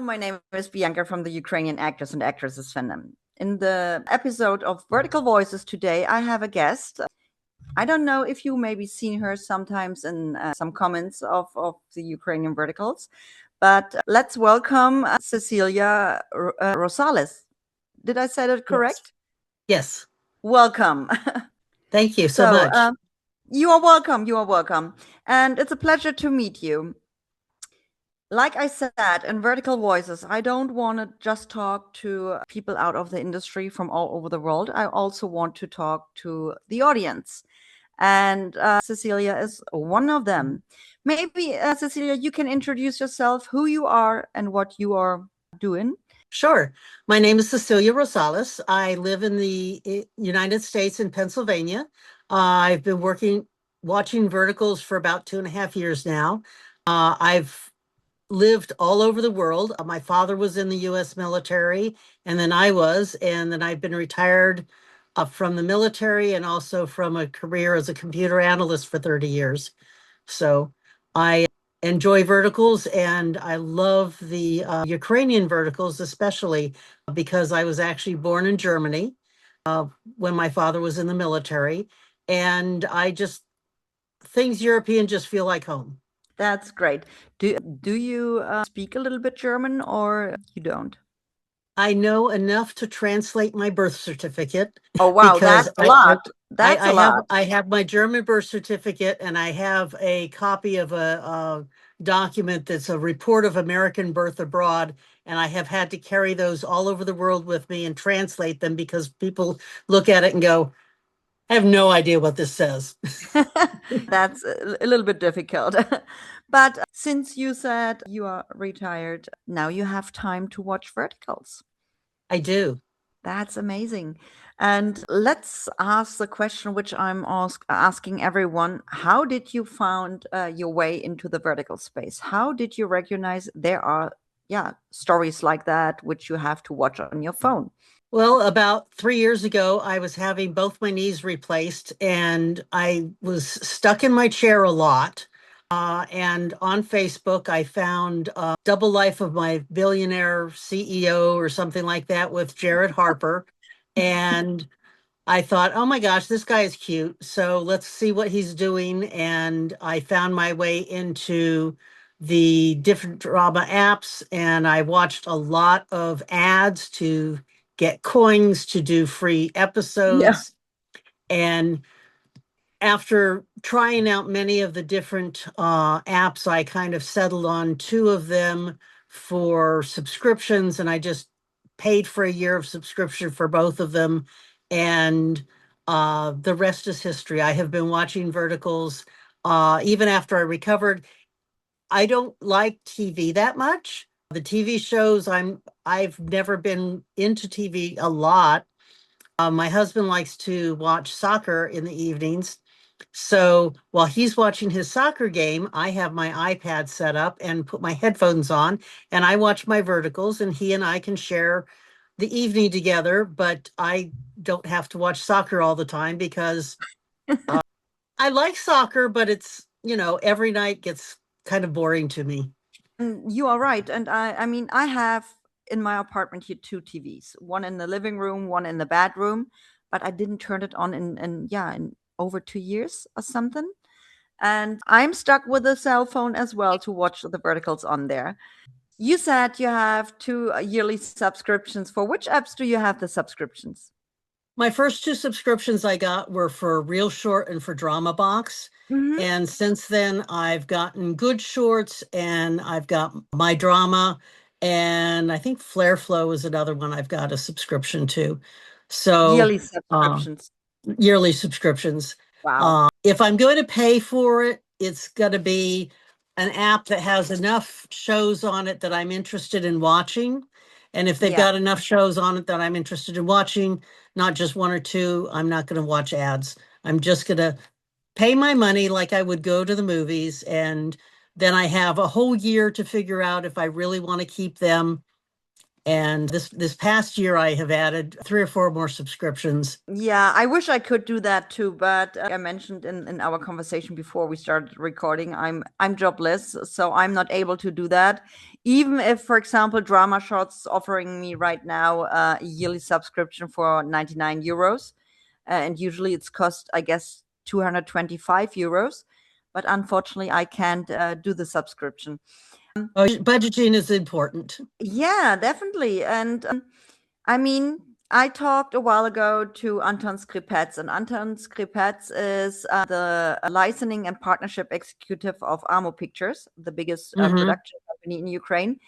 my name is Bianca from the Ukrainian Actors and Actresses fandom. In the episode of Vertical Voices today, I have a guest. I don't know if you maybe seen her sometimes in some comments of the Ukrainian Verticals, but let's welcome Cecilia Rosales. Did I say that Yes. correct? Yes. Welcome. Thank you so so, much. you are welcome. You are welcome. And it's a pleasure to meet you. Like I said, in Vertical Voices, I don't want to just talk to people out of the industry from all over the world. I also want to talk to the audience. And Cecilia is one of them. Maybe, Cecilia, you can introduce yourself, who you are, and what you are doing. Sure. My name is Cecilia Rosales. I live in the United States in Pennsylvania. I've been watching verticals for about 2.5 years now. I've lived all over the world. My father was in the U.S. military, and then and then I've been retired from the military and also from a career as a computer analyst for 30 years. So I enjoy verticals, and I love the Ukrainian verticals, especially because I was actually born in Germany uh, when my father was in the military. And things European just feel like home. That's great. Do you speak a little bit German or you don't? I know enough to translate my birth certificate Oh, wow, because that's a lot. That's a lot. I have my German birth certificate, and I have a copy of a document that's a report of American birth abroad, and I have had to carry those all over the world with me and translate them because people look at it and go, I have no idea what this says. That's a little bit difficult. But since you said you are retired, now you have time to watch verticals. I do. That's amazing. And let's ask the question which I'm asking everyone. How did you found your way into the vertical space? How did you recognize there are, yeah, stories like that which you have to watch on your phone? Well, about 3 years ago, I was having both my knees replaced, and I was stuck in my chair a lot. And on Facebook, I found Double Life of My Billionaire CEO or something like that with Jared Harper. And I thought, oh my gosh, this guy is cute. So let's see what he's doing. And I found my way into the different drama apps, and I watched a lot of ads to get coins to do free Yeah. episodes. And after trying out many of the different apps, I kind of settled on two of them for subscriptions, and I just paid for a year of subscription for both of them. And the rest is history. I have been watching verticals even after I recovered. I don't like TV that much. The TV shows, I've never been into TV a lot. My husband likes to watch soccer in the evenings. So while he's watching his soccer game, I have my iPad set up and put my headphones on, and I watch my verticals, and he and I can share the evening together. But I don't have to watch soccer all the time because I like soccer, but every night gets kind of boring to me. You are right. And I mean, I have in my apartment here two TVs, one in the living room, one in the bedroom, but I didn't turn it on in over 2 years or something. And I'm stuck with a cell phone as well to watch the verticals on there. You said you have two yearly subscriptions. For which apps do you have the subscriptions? My first two subscriptions I got were for Real Short and for Drama Box. Hmm. And since then, I've gotten Good Shorts, and I've got My Drama. And I think Flare Flow is another one I've got a subscription to. So, Yearly uh, subscriptions. yearly subscriptions. Wow. If I'm going to pay for it, it's going to be an app that has enough shows on it that I'm interested in watching. And if they've Yeah. got enough shows on it that I'm interested in watching, not just one or two, I'm not going to watch ads. I'm just going to pay my money like I would go to the movies. And then I have a whole year to figure out if I really want to keep them And this past year, I have added 3 or 4 more subscriptions. Yeah, I wish I could do that too, but I mentioned in our conversation before we started recording, I'm jobless, so I'm not able to do that. Even if, for example, Drama Shots offering me right now a yearly subscription for 99 euros, and usually it's cost, I guess, 225 euros, but unfortunately, I can't do the subscription. Oh, budgeting is important. Yeah, definitely. And I mean, I talked a while ago to Anton Skripets, and Anton Skripets is the licensing and partnership executive of Amo Pictures, the biggest Hmm. production company in Ukraine.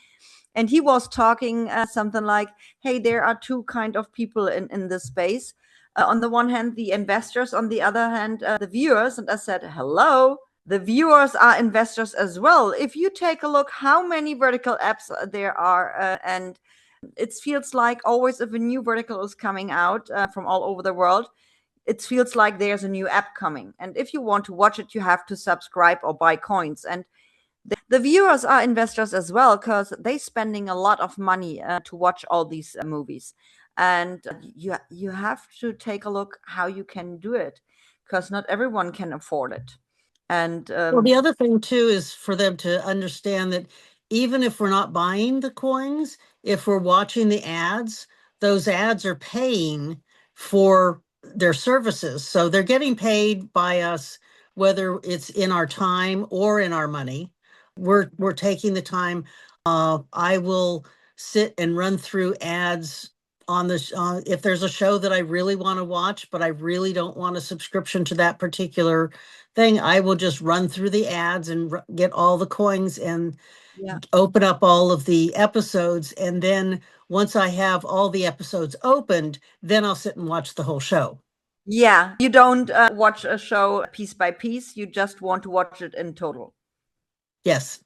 And he was talking something like, hey, there are two kind of people in this space. On the one hand, the investors, on the other hand, the viewers. And I said, hello, the viewers are investors as well. If you take a look how many vertical apps there are, and it feels like always if a new vertical is coming out from all over the world, it feels like there's a new app coming. And if you want to watch it, you have to subscribe or buy coins. And the viewers are investors as well because they're spending a lot of money to watch all these movies. And you have to take a look how you can do it because not everyone can afford it. And Well, the other thing too is for them to understand that even if we're not buying the coins, if we're watching the ads, those ads are paying for their services. So they're getting paid by us, whether it's in our time or in our money. We're taking the time. I will sit and run through ads on the if there's a show that I really want to watch, but I really don't want a subscription to that particular thing, I will just run through the ads and get all the coins and yeah. open up all of the episodes. And then once I have all the episodes opened, then I'll sit and watch the whole show. Yeah, you don't watch a show piece by piece. You just want to watch it in total. Yes.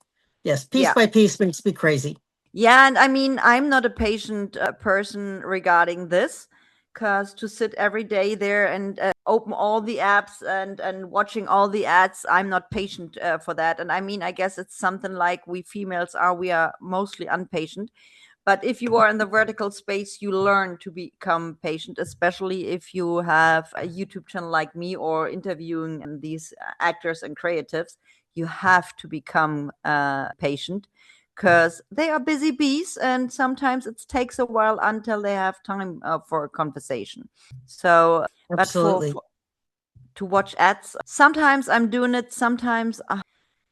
Yes. Piece Yeah. by piece makes me crazy. Yeah, and I mean, I'm not a patient person regarding this, because to sit every day there and open all the apps and watching all the ads, I'm not patient for that. And I mean, I guess it's something like we females are. We are mostly impatient. But if you are in the vertical space, you learn to become patient, especially if you have a YouTube channel like me or interviewing these actors and creatives. You have to become patient because they are busy bees, and sometimes it takes a while until they have time for a conversation. So, but Absolutely. to watch ads, sometimes I'm doing it, sometimes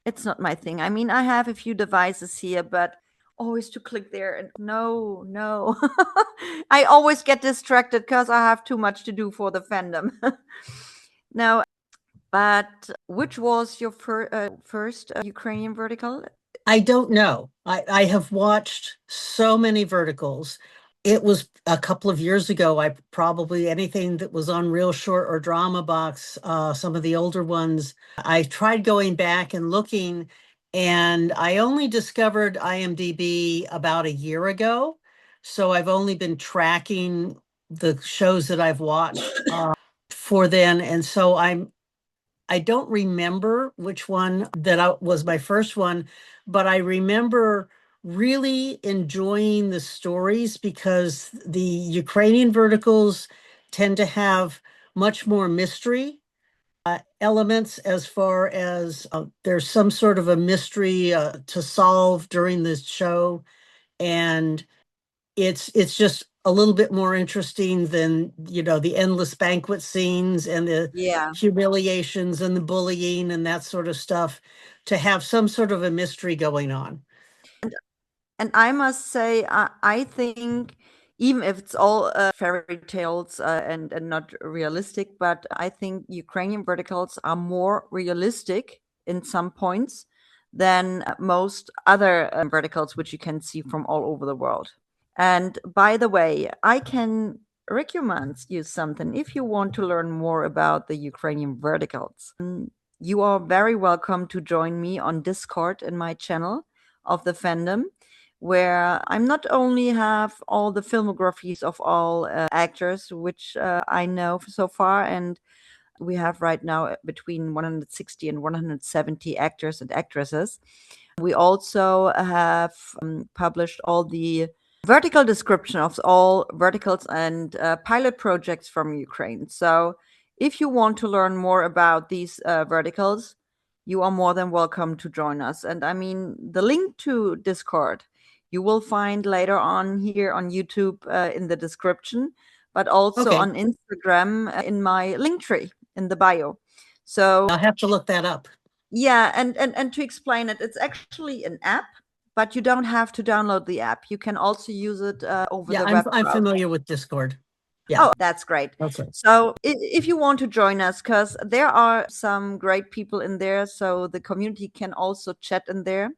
it's not my thing. I mean, I have a few devices here, but always to click there and no, no. I always get distracted because I have too much to do for the fandom. Now, but which was your first Ukrainian vertical? I don't know. I have watched so many verticals. It was a couple of years ago. I probably anything that was on Real Short or Drama Box, some of the older ones. I tried going back and looking, and I only discovered IMDb about a year ago. So I've only been tracking the shows that I've watched for then. And so I don't remember which one was my first one, but I remember really enjoying the stories because the Ukrainian verticals tend to have much more mystery elements as far as there's some sort of a mystery to solve during the show. And it's just a little bit more interesting than the endless banquet scenes and the Yeah. humiliations and the bullying and that sort of stuff, to have some sort of a mystery going on. And I must say, I think even if it's all fairy tales and not realistic, but I think Ukrainian verticals are more realistic in some points than most other verticals, which you can see from all over the world. And by the way, I can recommend you something if you want to learn more about the Ukrainian verticals. You are very welcome to join me on Discord in my channel of the fandom, where I'm not only have all the filmographies of all actors, which I know so far, and we have right now between 160 and 170 actors and actresses. We also have published all the vertical description of all verticals and pilot projects from Ukraine. So if you want to learn more about these verticals, you are more than welcome to join us. And I mean, the link to Discord you will find later on here on YouTube in the description, but also Okay, on Instagram in my link tree in the bio. So I'll have to look that up. yeah, and to explain it, it's actually an app, but you don't have to download the app. You can also use it over Yeah, the web I'm browser. familiar with Discord. Yeah. Oh, that's great. Okay. So if you want to join us, because there are some great people in there, so the community can also chat in there.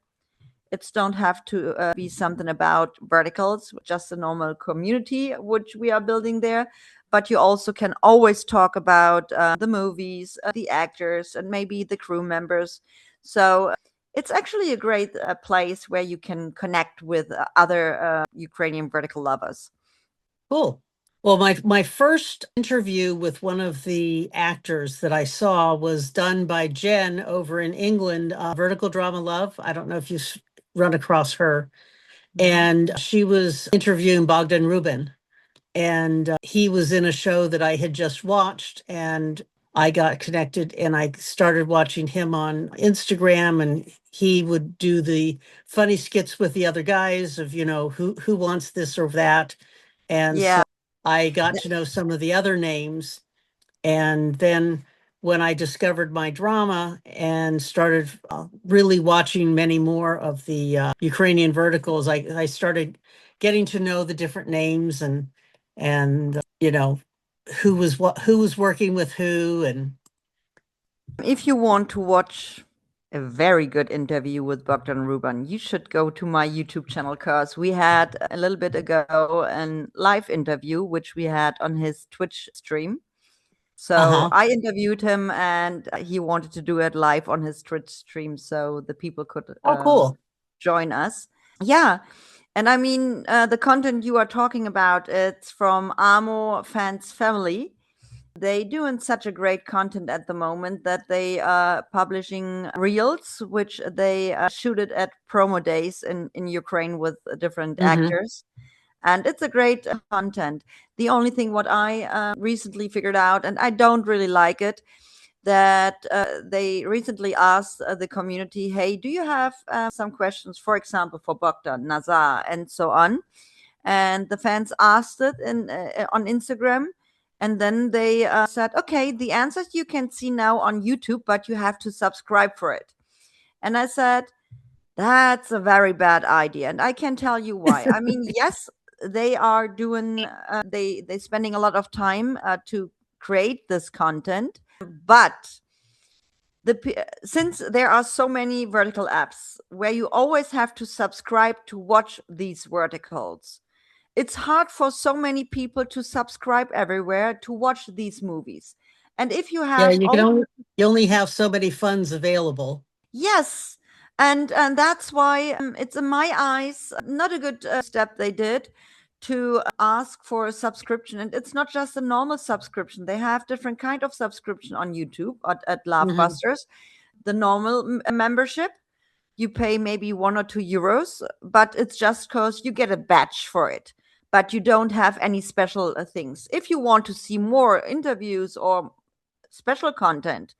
It's don't have to be something about verticals, just a normal community which we are building there. But you also can always talk about the movies, the actors, and maybe the crew members. So it's actually a great place where you can connect with other Ukrainian vertical lovers. Cool. Well, my first interview with one of the actors that I saw was done by Jen over in England, Vertical Drama Love. I don't know if you've run across her. And she was interviewing Bogdan Rubin. And he was in a show that I had just watched, and I got connected and I started watching him on Instagram, and he would do the funny skits with the other guys of, who wants this or that. And Yeah. so I got to know some of the other names. And then when I discovered my drama and started really watching many more of the Ukrainian verticals, I started getting to know the different names and who was working with who. And If you want to watch a very good interview with Bogdan Ruban, you should go to my YouTube channel because we had a little bit ago a live interview which we had on his Twitch stream. So uh-huh. I interviewed him and he wanted to do it live on his Twitch stream so the people could Oh, cool. join us. Yeah. And I mean, the content you are talking about, it's from Amo Fans Family. They doing such a great content at the moment that they are publishing reels, which they shooted at promo days in Ukraine with different Mm-hmm. actors. And it's a great content. The only thing what I recently figured out, and I don't really like it, that they recently asked the community, hey, do you have some questions, for example, for Bogdan, Nazar, and so on? And the fans asked it on Instagram. And then they said, okay, the answers you can see now on YouTube, but you have to subscribe for it. And I said, that's a very bad idea. And I can tell you why. I mean, yes, they are doing, they spending a lot of time to create this content, but since there are so many vertical apps where you always have to subscribe to watch these verticals, it's hard for so many people to subscribe everywhere to watch these movies. And if you Yeah, have all, you only have so many funds available. yes, and that's why it's in my eyes not a good step they did to ask for a subscription. And it's not just a normal subscription; they have different kind of subscription on YouTube at Mm-hmm. Lovebusters. The normal membership, you pay maybe 1 or 2 euros, but it's just because you get a badge for it. But you don't have any special things. If you want to see more interviews or special content,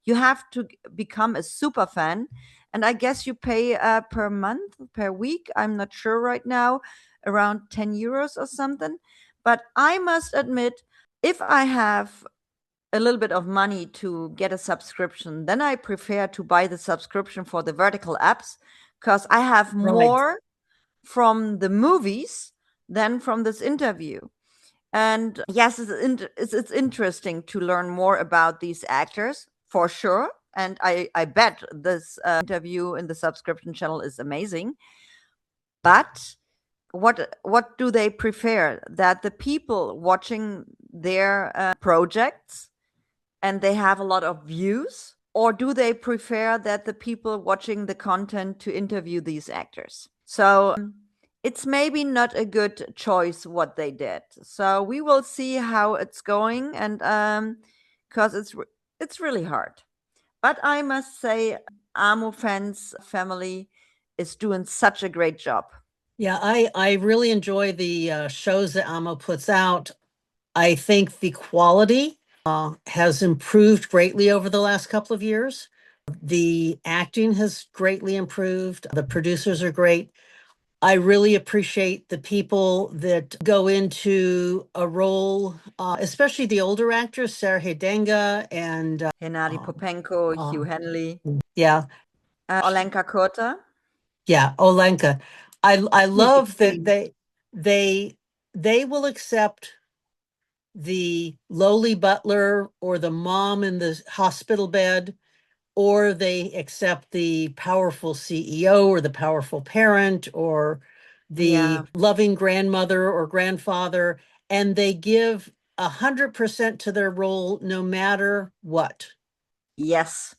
you have to become a super fan. And I guess you pay per month, per week. I'm not sure right now, around 10 euros or something. But I must admit, if I have a little bit of money to get a subscription, then I prefer to buy the subscription for the vertical apps because I have Right. more from the movies than from this interview. And yes, it's interesting to learn more about these actors for sure. And I bet this interview in the subscription channel is amazing. But what do they prefer? That the people watching their projects and they have a lot of views? Or do they prefer that the people watching the content to interview these actors? So it's maybe not a good choice what they did. So we will see how it's going, and because it's really hard. But I must say, Amo fans family is doing such a great job. Yeah, I really enjoy the shows that Amo puts out. I think the quality has improved greatly over the last couple of years. The acting has greatly improved. The producers are great. I really appreciate the people that go into a role, especially the older actors, Sarah Denga and Henadi uh, Popenko, uh, Hugh Henley, yeah, Olenka Kota. yeah, Olenka. I She's love that extreme. they they will accept the lowly butler or the mom in the hospital bed, or they accept the powerful CEO or the powerful parent or the Yeah. loving grandmother or grandfather, and they give 100% to their role no matter what. Yes.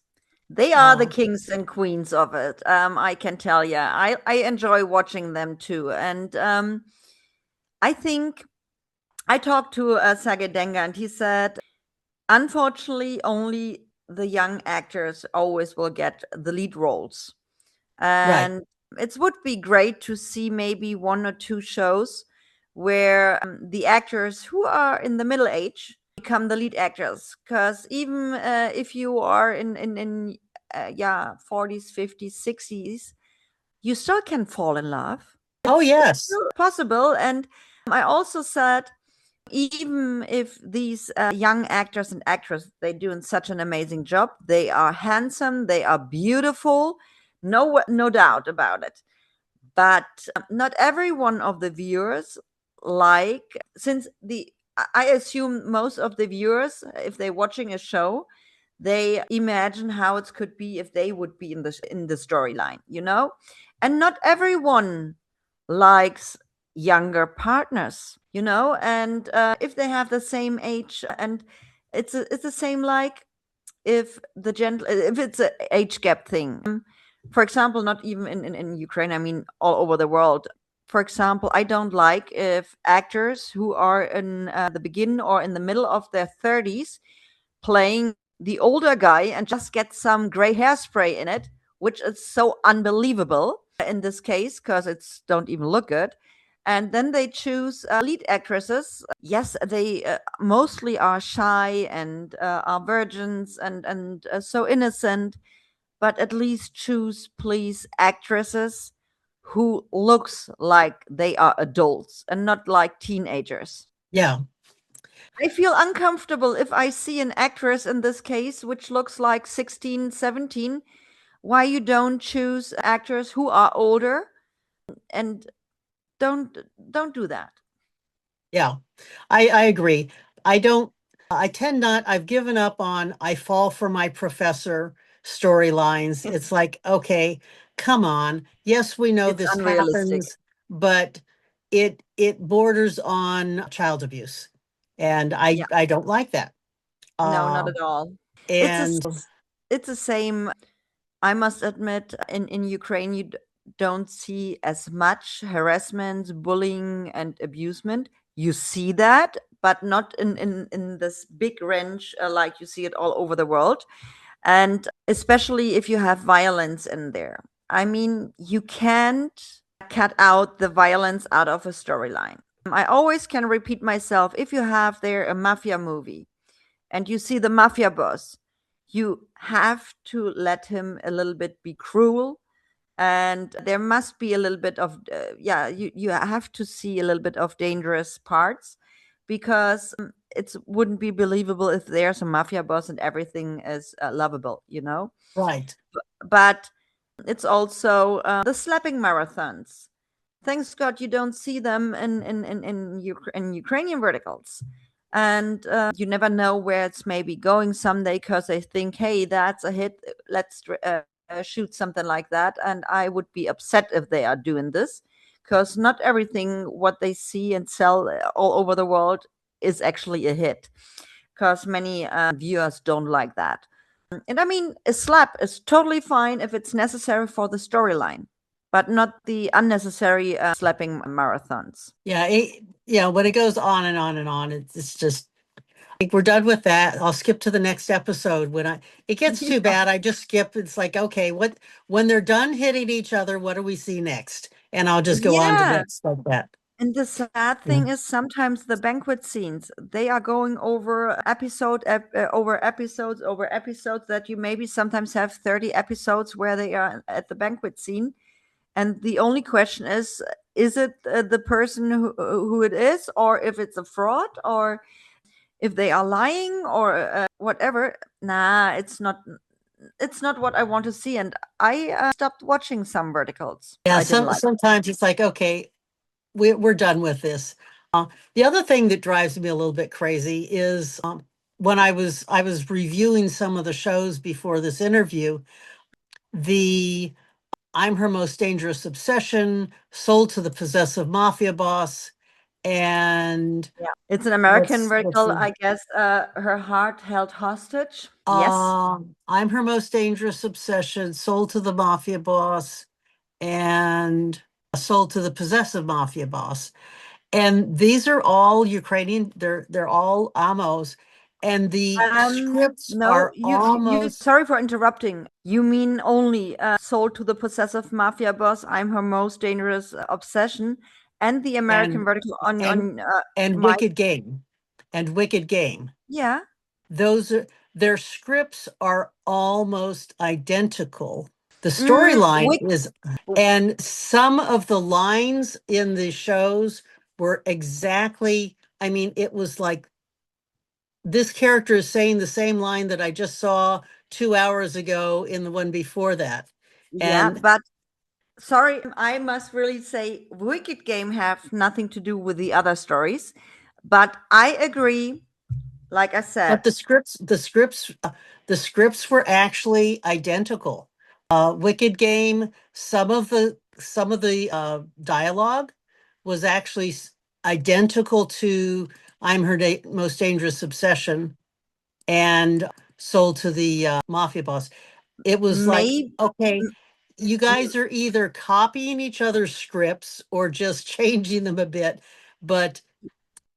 They are the Uh, kings and queens of it. I can tell you. I enjoy watching them too. And I think I talked to Sage Denga and he said, unfortunately, only the young actors always will get the lead roles. right. And it would be great to see maybe one or two shows where the actors who are in the middle age become the lead actors. Because even if you are in yeah 40s, 50s, 60s, you still can fall in love. Oh, It's yes. still possible. And I also said even if these young actors and actresses they doing such an amazing job, they are handsome, they are beautiful, no doubt about it, but not every one of the viewers like, since the I assume most of the viewers, if they're watching a show, they imagine how it could be if they would be in the storyline, and not everyone likes younger partners, and if they have the same age, and it's the same like if it's an age gap thing. For example, not even in Ukraine, I mean all over the world. For example, I don't like if actors who are in the beginning or in the middle of their 30s playing the older guy and just get some gray hairspray in it, which is so unbelievable in this case because it's don't even look good. And then they choose lead actresses. Yes, they mostly are shy and are virgins and so innocent, but at least choose please actresses who looks like they are adults and not like teenagers. Yeah. I feel uncomfortable if I see an actress in this case which looks like 16, 17. Why you don't choose actors who are older and don't don't do that. Yeah. I agree. I don't, I tend not, I've given up on I fall for my professor storylines. It's like, okay, come on. Yes, we know It's this unrealistic. happens, but it borders on child abuse. And Yeah, I don't like that. no, not Uh at all. It's a and s- it's the same. I must admit, in Ukraine, you don't see as much harassment, bullying, and abusement. You see that, but not in this big range like you see it all over the world. And especially if you have violence in there. I mean, you can't cut out the violence out of a storyline. I always can repeat myself if you have there a mafia movie and you see the mafia boss, you have to let him a little bit be cruel, and there must be a little bit of yeah, you have to see a little bit of dangerous parts because it wouldn't be believable if there's a mafia boss and everything is lovable, right. but it's also the slapping marathons. Thanks God you don't see them in Ukrainian verticals. And you never know where it's maybe going someday because they think, hey, that's a hit. Let's shoot something like that. And I would be upset if they are doing this because not everything what they see and sell all over the world is actually a hit because many viewers don't like that. And I mean, a slap is totally fine if it's necessary for the storyline, but not the unnecessary slapping marathons. Yeah, yeah, when it goes on and on and on, it's just think we're done with that. I'll skip to the next episode. It gets too bad, I just skip. It's like, okay, when they're done hitting each other, what do we see next? And I'll just go on to Yeah. next like that. And the sad Yeah. thing is sometimes the banquet scenes, they are going over over episodes over episodes that you maybe sometimes have 30 episodes where they are at the banquet scene. And the only question is it the person who it is, or if it's a fraud, or if they are lying, or whatever? Nah, it's not what I want to see. And I stopped watching some verticals. Yeah, I didn't like. sometimes it's like, okay, we're done with this. The other thing that drives me a little bit crazy is when I was reviewing some of the shows before this interview, the I'm Her Most Dangerous Obsession, Sold to the Possessive Mafia Boss, and Yeah. It's an American what's vertical, the I guess. Her heart held hostage. Yes. I'm Her Most Dangerous Obsession, Sold to the Mafia Boss, and Sold to the Possessive Mafia Boss. And these are all Ukrainian, they're all Amos. And the scripts No, are you. almost Sorry for interrupting. You mean only "Sold to the Possessive Mafia Boss"? I'm her most dangerous obsession, and the American and vertical and on and my. Wicked Game. And Wicked Game. Yeah. Those are their scripts are almost identical. The Mm, storyline Wick. is, and some of the lines in the shows were exactly, I mean, it was like this character is saying the same line that I just saw 2 hours ago in the one before that. Yeah, And but sorry, I must really say, Wicked Game have nothing to do with the other stories. But I agree. Like I but said, the scripts were actually identical. Wicked Game, some of the dialogue was actually identical to I'm Her Most Dangerous Obsession and Sold to the Mafia Boss. It was like, maybe. okay, you guys are either copying each other's scripts or just changing them a bit, but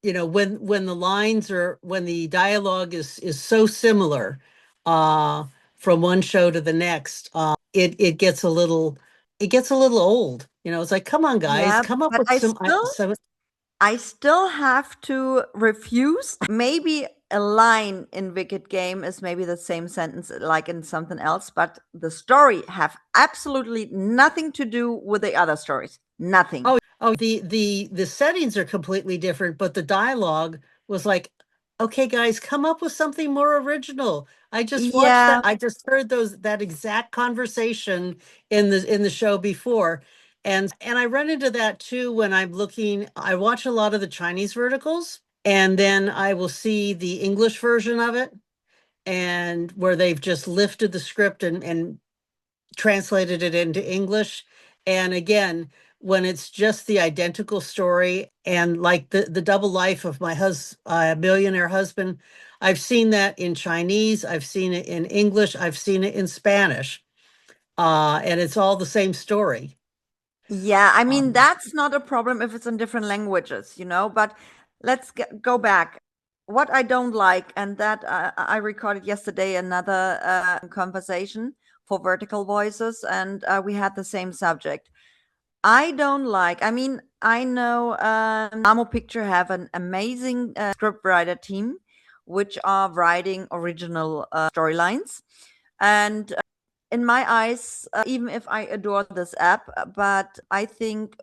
when the lines are when the dialogue is so similar uh from one show to the next, it gets a little old. It's like, come on guys, Yeah, come up but with some. I still have to refuse. Maybe a line in Wicked Game is maybe the same sentence like in something else, but the story have absolutely nothing to do with the other stories. Nothing. Oh, the settings are completely different, but the dialogue was like, okay, guys, come up with something more original. I just watched that. Yeah. I just heard that exact conversation in the show before. And I run into that too when I'm looking. I watch a lot of the Chinese verticals, and then I will see the English version of it, and where they've just lifted the script and translated it into English. And again, when it's just the identical story, and like the double life of my millionaire husband, I've seen that in Chinese, I've seen it in English, I've seen it in Spanish, and it's all the same story. Yeah, I mean, Um, that's not a problem if it's in different languages, but let's go back. What I don't like, and that I recorded yesterday another conversation for Vertical Voices, and we had the same subject. I don't like, I mean, I know Amo Picture have an amazing scriptwriter team, which are writing original storylines. And in my eyes, even if I adore this app, but I think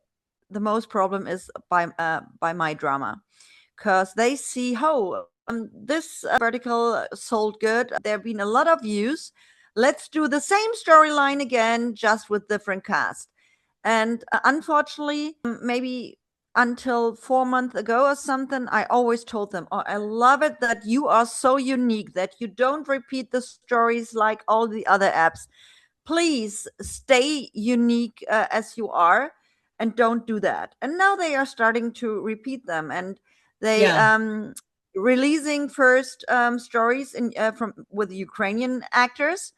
the most problem is by my drama, because they see, oh, this vertical sold good. There have been a lot of views. Let's do the same storyline again, just with different cast. And unfortunately, maybe until 4 months ago or something, I always told them, oh, I love it that you are so unique, that you don't repeat the stories like all the other apps. Please stay unique as you are, and don't do that. And now they are starting to repeat them, and they yeah, releasing first stories in from with Ukrainian actors,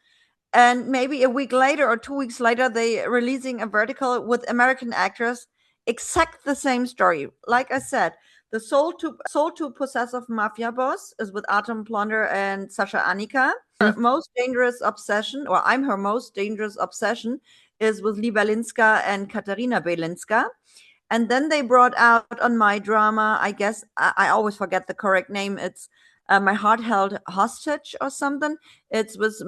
and maybe a week later or 2 weeks later they releasing a vertical with American actors, exact the same story. Like I said, The Soul to Possessive Mafia Boss is with Atom Plunder and Sasha Anika. Her most dangerous obsession, or I'm her most dangerous obsession, is with Lee Berlinska and Katarina Berlinska. And then they brought out on my drama, I guess I always forget the correct name. It's My Heart Held Hostage or something. It's with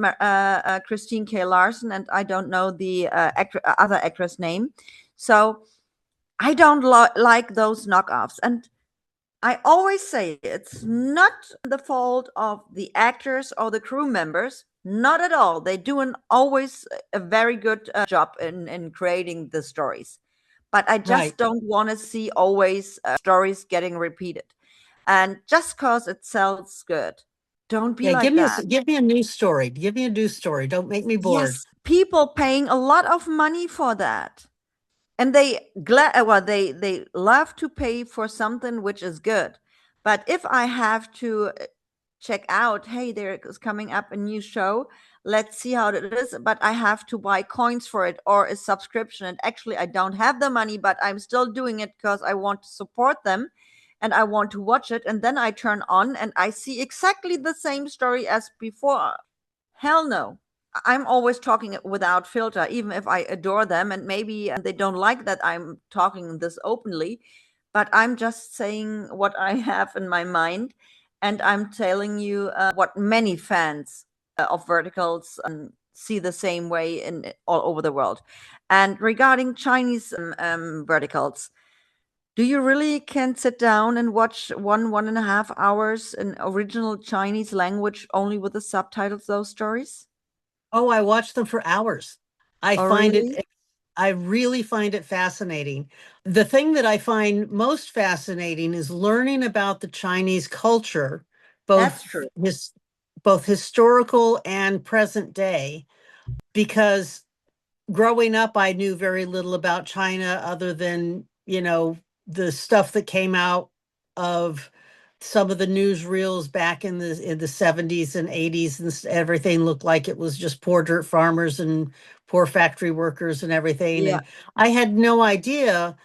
Christine K. Larson, and I don't know the other actress name. So I don't like those knockoffs. And I always say it's not the fault of the actors or the crew members. Not at all. They do always a very good job in creating the stories. But I Right. just don't want to see always stories getting repeated. And just because it sells good, don't be Yeah, like that. give me a new story. Give me a new story. Don't make me bored. Yes, people paying a lot of money for that. And they love to pay for something which is good. But if I have to check out, hey, there is coming up a new show, let's see how it is, but I have to buy coins for it or a subscription, and actually I don't have the money, but I'm still doing it because I want to support them and I want to watch it, and then I turn on and I see exactly the same story as before. Hell no. I'm always talking without filter, even if I adore them. And maybe they don't like that I'm talking this openly, but I'm just saying what I have in my mind. And I'm telling you what many fans of verticals see the same way in all over the world. And regarding Chinese verticals, do you really can sit down and watch 1.5 hours in original Chinese language only with the subtitles, those stories? Oh, I watch them for hours. I Oh, find really? it, I really find it fascinating. The thing that I find most fascinating is learning about the Chinese culture, That's both true. both historical and present day, because growing up, I knew very little about China other than, the stuff that came out of some of the newsreels back in the 70s and 80s, and everything looked like it was just poor dirt farmers and poor factory workers and everything. Yeah, And I had no idea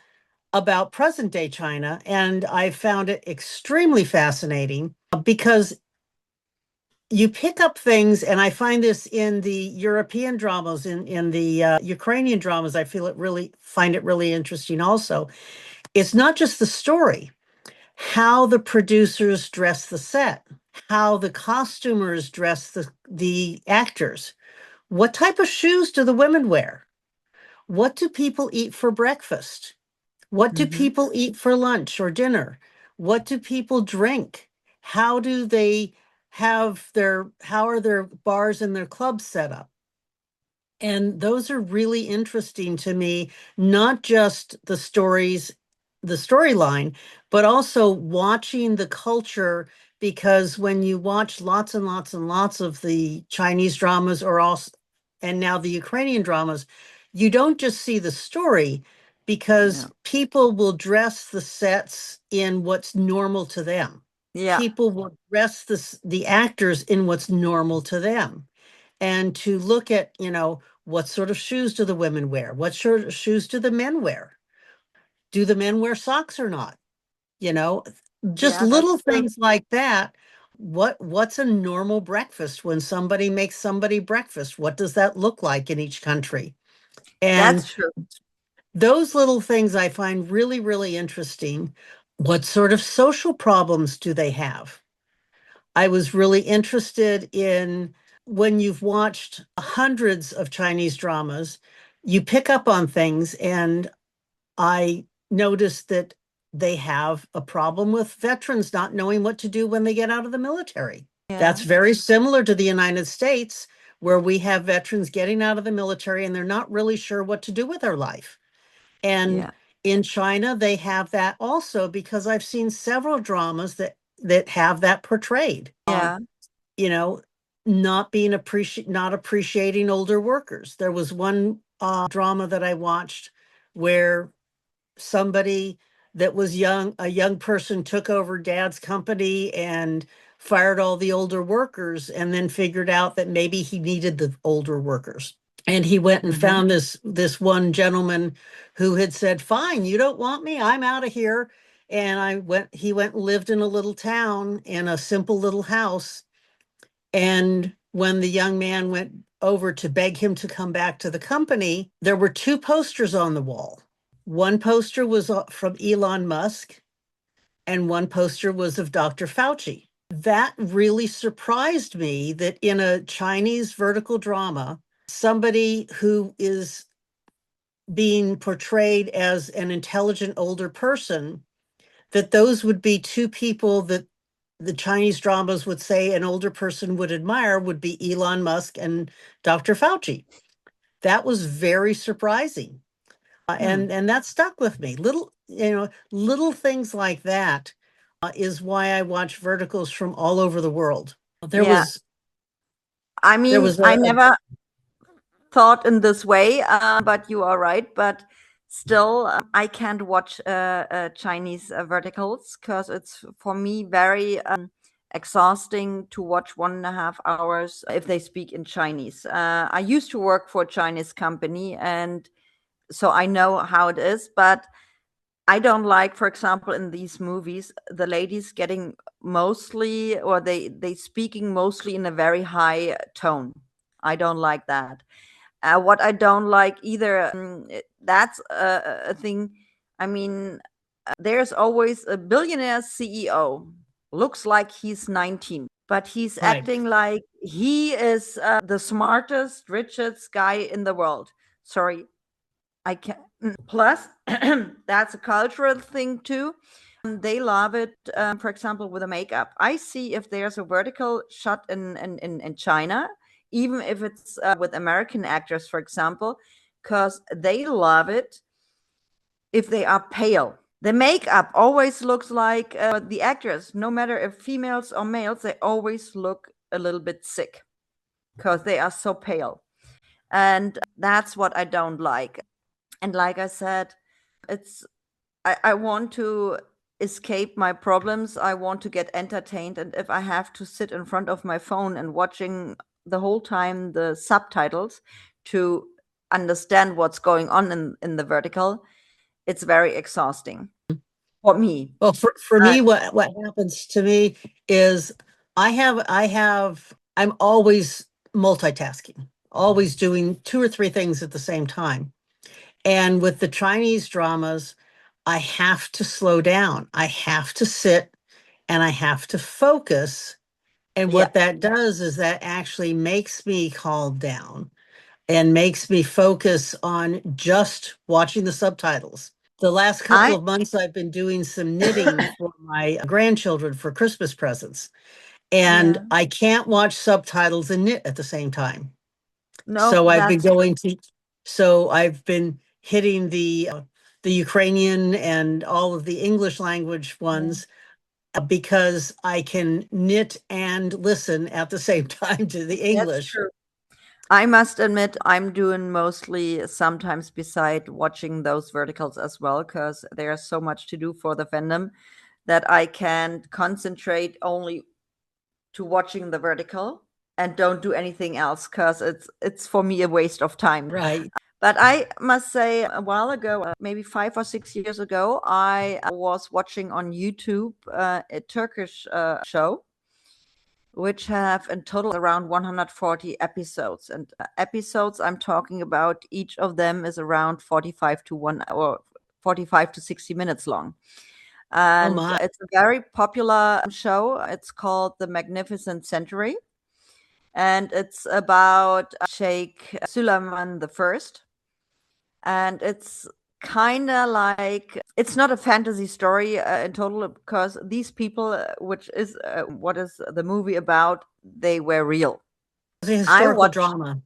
about present day China, and I found it extremely fascinating because you pick up things, and I find this in the European dramas, in the Ukrainian dramas. I find it really interesting. Also, it's not just the story, how the producers dress the set, how the costumers dress the actors, what type of shoes do the women wear, what do people eat for breakfast, what do hmm, people eat for lunch or dinner? What do people drink? How do they how are their bars and their clubs set up? And those are really interesting to me, not just the storyline, but also watching the culture. Because when you watch lots and lots and lots of the Chinese dramas, and now the Ukrainian dramas, you don't just see the story, yeah, because people will dress the sets in what's normal to them. yeah, People will dress the actors in what's normal to them. And to look at, what sort of shoes do the women wear? What sort of shoes do the men wear? Do the men wear socks or not? You know, just yeah. That's little true. things like that. What's a normal breakfast when somebody makes somebody breakfast? What does that look like in each country? And That's true. those little things I find really, really interesting. What sort of social problems do they have? I was really interested in, when you've watched hundreds of Chinese dramas, you pick up on things. And I noticed that they have a problem with veterans not knowing what to do when they get out of the military. Yeah, That's very similar to the United States, where we have veterans getting out of the military and they're not really sure what to do with their life. And yeah, in China, they have that also, because I've seen several dramas that have that portrayed. yeah, You know, not appreciating older workers. There was one drama that I watched where somebody that was a young person, took over dad's company and fired all the older workers, and then figured out that maybe he needed the older workers. And he went and hmm, found this one gentleman who had said, "Fine, you don't want me, I'm out of here." And he went and lived in a little town in a simple little house. And when the young man went over to beg him to come back to the company, there were two posters on the wall. One poster was from Elon Musk, and one poster was of Dr. Fauci. That really surprised me that in a Chinese vertical drama, somebody who is being portrayed as an intelligent older person, that those would be two people that the Chinese dramas would say an older person would admire, would be Elon Musk and Dr. Fauci. That was very surprising. Hmm. And that stuck with me. Little things like that is why I watch verticals from all over the world. There Yeah. was I there mean, was I never thought in this way, but you are right. But still, I can't watch Chinese verticals because it's for me very exhausting to watch 1.5 hours if they speak in Chinese. I used to work for a Chinese company, and so I know how it is. But I don't like, for example, in these movies, the ladies getting mostly, or they speaking mostly in a very high tone. I don't like that. What I don't like either, that's a thing. I mean, there's always a billionaire CEO, looks like he's 19, but he's right. acting like he is the smartest, richest guy in the world. Sorry, I can. Plus, that's a cultural thing too. They love it, for example, with the makeup. I see if there's a vertical shot in China, even if it's with American actors, for example, because they love it if they are pale. The makeup always looks like the actors, no matter if females or males, they always look a little bit sick because they are so pale. And that's what I don't like. And like I said, it's I want to escape my problems. I want to get entertained. And if I have to sit in front of my phone and watching the whole time the subtitles to understand what's going on in the vertical, it's very exhausting for me. Well, for Uh, me, what happens to me is I'm always multitasking, always doing two or three things at the same time. And with the Chinese dramas, I have to slow down. I have to sit and I have to focus. And yeah, what that does is that actually makes me calm down and makes me focus on just watching the subtitles. The last couple I of months, I've been doing some knitting for my grandchildren for Christmas presents, and yeah, I can't watch subtitles and knit at the same time. no, So I've been that's going to, so I've been hitting the Ukrainian and all of the English language yeah, ones because I can knit and listen at the same time to the that's English. true. I must admit, I'm doing mostly sometimes beside watching those verticals as well, because there's so much to do for the fandom that I can concentrate only to watching the vertical and don't do anything else because it's for me a waste of time. Right. But I must say, a while ago, maybe 5 or 6 years ago, I was watching on YouTube a Turkish show which have in total around 140 episodes. And episodes I'm talking about, each of them is around 45 to 1 hour, 45 to 60 minutes long. Oh And my. it's a very popular show. It's called The Magnificent Century. And it's about Sheikh Suleiman the First. And it's kind of like it's not a fantasy story in total because these people, which is what is the movie about, they were real. It's a I historical watched. drama.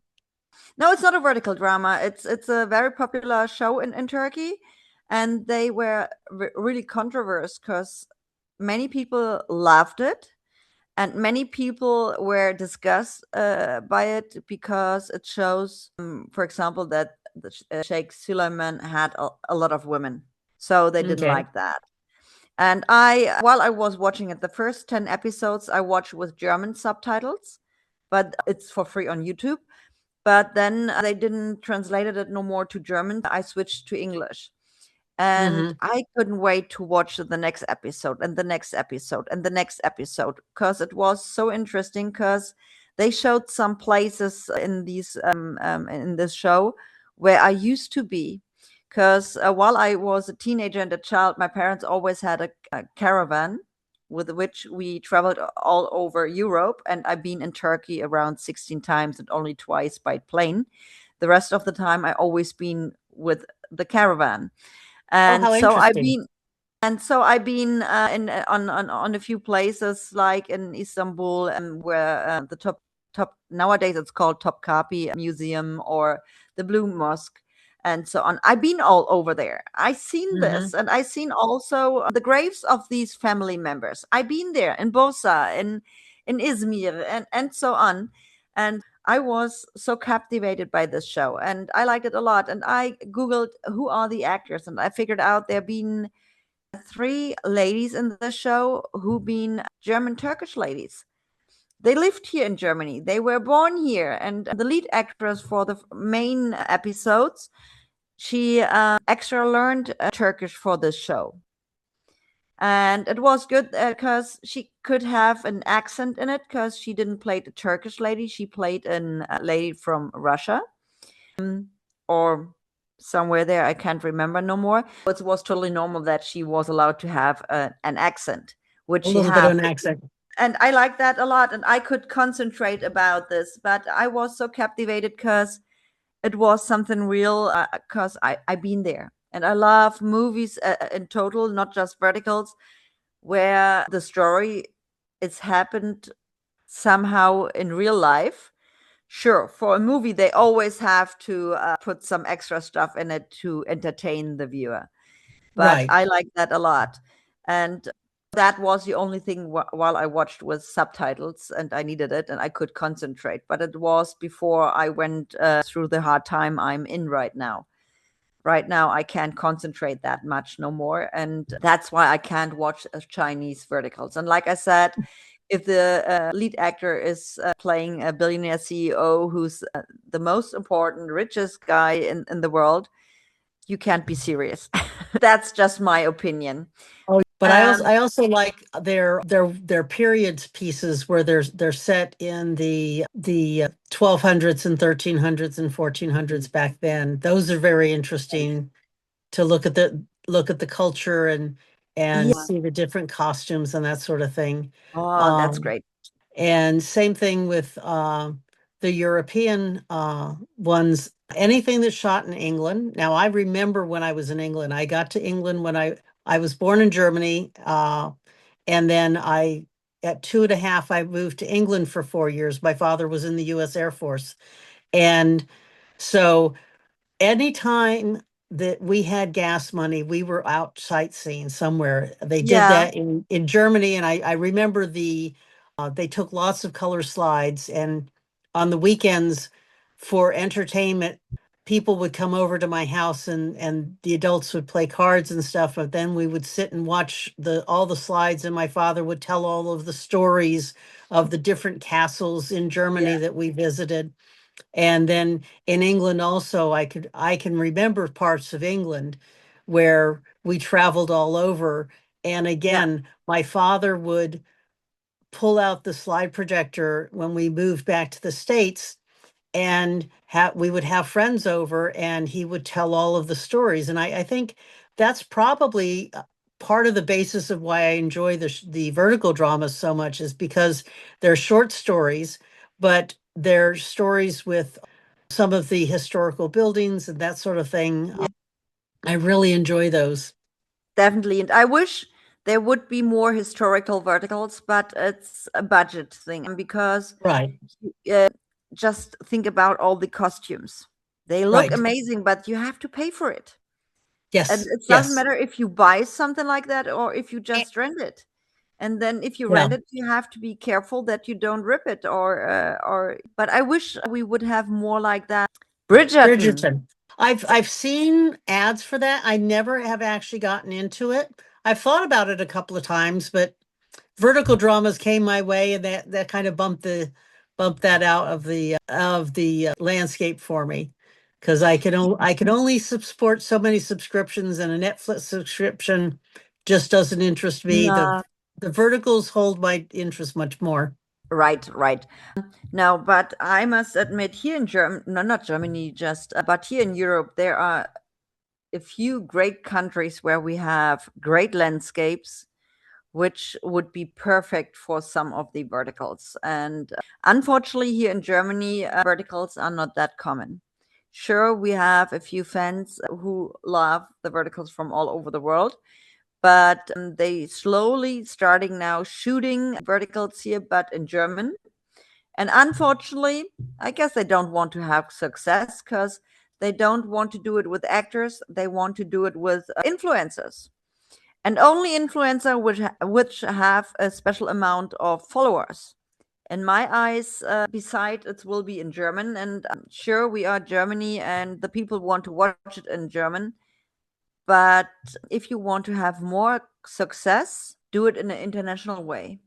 No, it's not a vertical drama. It's a very popular show in Turkey, and they were really controversial because many people loved it, and many people were disgusted by it because it shows, for example, that Sheikh Suleiman had a lot of women, so they didn't Okay. like that. And I, while I was watching it, the first 10 episodes I watched with German subtitles, but it's for free on YouTube. But then they didn't translated it no more to German. I switched to English. And Mm-hmm. I couldn't wait to watch the next episode and the next episode and the next episode because it was so interesting because they showed some places in these in this show where I used to be. Because while I was a teenager and a child, my parents always had a caravan with which we traveled all over Europe. And I've been in Turkey around 16 times and only twice by plane. The rest of the time, I always been with the caravan. Oh, And how so I've interesting. been I've been in on a few places like in Istanbul, where the top nowadays it's called Topkapi Museum or the Blue Mosque and so on. I've been all over there. I seen Mm-hmm. this, and I seen also the graves of these family members. I've been there in Bursa, in Izmir, and so on. And I was so captivated by this show, and I liked it a lot. And I googled who are the actors, and I figured out there been three ladies in the show who been German Turkish ladies. They lived here in Germany. They were born here, and the lead actress for the main episodes, she extra learned Turkish for this show, and it was good because she could have an accent in it because she didn't play a Turkish lady. She played a lady from Russia, or somewhere there. I can't remember no more. It was totally normal that she was allowed to have an accent, which A she little bit have. of an accent. And I like that a lot. And I could concentrate about this, but I was so captivated because it was something real. Because I've been there, and I love movies in total, not just verticals, where the story is happened somehow in real life. Sure, for a movie, they always have to put some extra stuff in it to entertain the viewer. But Right. I like that a lot. And that was the only thing while I watched with subtitles, and I needed it and I could concentrate. But it was before I went through the hard time I'm in right now. Right now, I can't concentrate that much no more. And that's why I can't watch Chinese verticals. And like I said, if the lead actor is playing a billionaire CEO who's the most important, richest guy in the world, you can't be serious. That's just my opinion. Oh, but Um, I also like their periods pieces where they're set in the 1200s and 1300s and 1400s back then. Those are very interesting to look at the culture and yeah. see the different costumes and that sort of thing. Oh, that's Um, great. and same thing with the European ones. Anything that's shot in England. Now, I remember when I was in England. I got to England when I was born in Germany, and then at 2.5, I moved to England for 4 years. My father was in the U.S. Air Force, and so anytime that we had gas money, we were out sightseeing somewhere. They did Yeah, that in Germany, and I remember they took lots of color slides, and on the weekends for entertainment, people would come over to my house and the adults would play cards and stuff, but then we would sit and watch the all the slides, and my father would tell all of the stories of the different castles in yeah, Germany that we visited. And then in England also, I can remember parts of England where we traveled all over. And yeah, again, my father would pull out the slide projector when we moved back to the States, and we would have friends over and he would tell all of the stories. And I think that's probably part of the basis of why I enjoy the vertical dramas so much, is because they're short stories, but they're stories with some of the historical buildings and that sort of thing. yeah, I really enjoy those. definitely. And I wish there would be more historical verticals, but it's a budget thing because Right, uh, just think about all the costumes. They look right. amazing, but you have to pay for it. And Yes, it doesn't yes. matter if you buy something like that or if you Eh, just rent it. And then if you Yeah, rent it, you have to be careful that you don't rip it or but I wish we would have more like that. Bridgerton. Bridgerton. I've seen ads for that. I never have actually gotten into it. I've thought about it a couple of times, but vertical dramas came my way, and that kind of bumped that out of the landscape for me. because I can only support so many subscriptions, and a Netflix subscription just doesn't interest me. No, The verticals hold my interest much more. right, right. No, but I must admit, here in Germany, no, not Germany, just, but here in Europe, there are a few great countries where we have great landscapes, which would be perfect for some of the verticals. And unfortunately, here in Germany, verticals are not that common. Sure, we have a few fans who love the verticals from all over the world, but they slowly starting now shooting verticals here, but in German. And unfortunately, I guess they don't want to have success because they don't want to do it with actors. They want to do it with influencers, and only influencer which have a special amount of followers. In my eyes, beside it will be in German, and sure we are Germany, and the people want to watch it in German. But if you want to have more success, do it in an international way.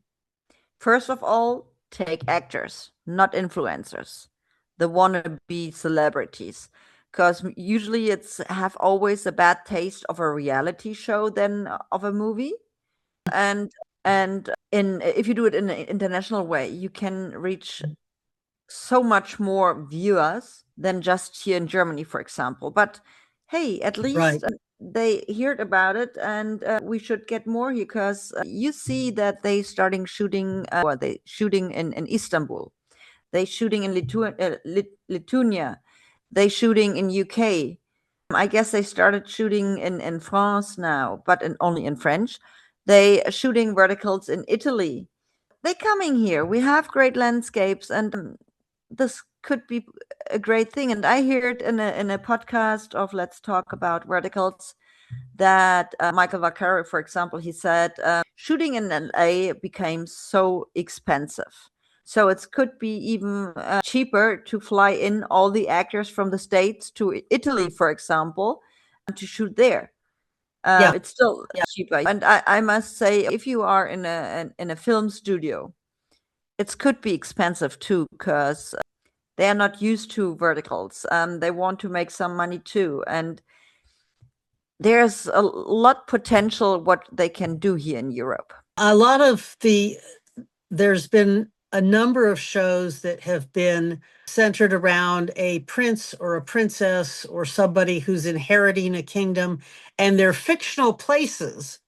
First of all, take actors, not influencers, the wannabe celebrities, because usually it's have always a bad taste of a reality show than of a movie. And in if you do it in an international way, you can reach so much more viewers than just here in Germany, for example. But hey, at Right. least they heard about it, and we should get more here because you see that they starting shooting, or they shooting in Istanbul, they shooting in Lithuania, they shooting in UK. I guess they started shooting in France now, but only in French. They are shooting verticals in Italy. They coming here. We have great landscapes, and this could be a great thing. And I heard in a podcast of Let's Talk About Verticals that Michael Vaccaro, for example, he said shooting in LA became so expensive. So it could be even cheaper to fly in all the actors from the States to Italy, for example, and to shoot there. Yeah. It's still cheaper. And I must say, if you are in a film studio, it could be expensive too, because they are not used to verticals. They want to make some money too, and there's a lot potential what they can do here in Europe. A lot of there's been a number of shows that have been centered around a prince or a princess or somebody who's inheriting a kingdom, and they're fictional places,